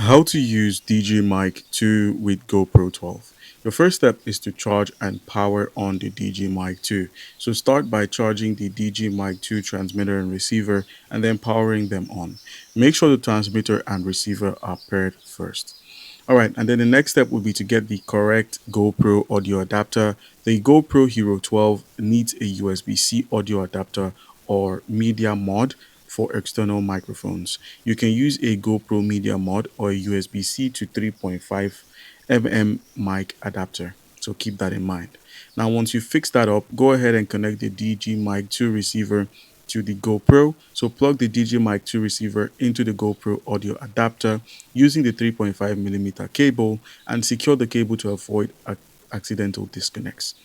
How to use DJI Mic 2 with GoPro 12. Your first step is to charge and power on the DJI Mic 2. So start by charging the DJI Mic 2 transmitter and receiver and then powering them on. Make sure the transmitter and receiver are paired first. All right, and then the next step would be to get the correct GoPro audio adapter. The GoPro Hero 12 needs a USB-C audio adapter or media mod for external microphones. You can use a GoPro media mod or a USB-C to 3.5 mm mic adapter. So keep that in mind. Now, once you fix that up, go ahead and connect the DJI Mic 2 receiver to the GoPro. So plug the DJI Mic 2 receiver into the GoPro audio adapter using the 3.5 millimeter cable and secure the cable to avoid accidental disconnects.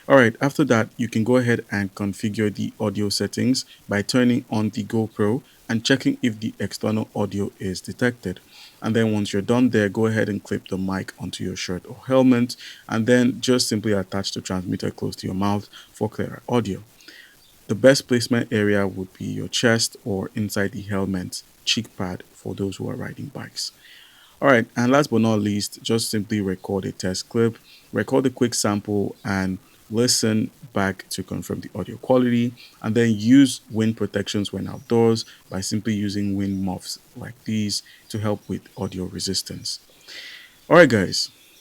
All right, after that, you can go ahead and configure the audio settings by turning on the GoPro and checking if the external audio is detected. And then once you're done there, go ahead and clip the mic onto your shirt or helmet, and then just simply attach the transmitter close to your mouth for clearer audio. The best placement area would be your chest or inside the helmet cheek pad for those who are riding bikes. All right, and last but not least, just simply record a test clip, record a quick sample, and listen back to confirm the audio quality, and then use wind protections when outdoors by simply using wind muffs like these to help with audio resistance. All right, guys,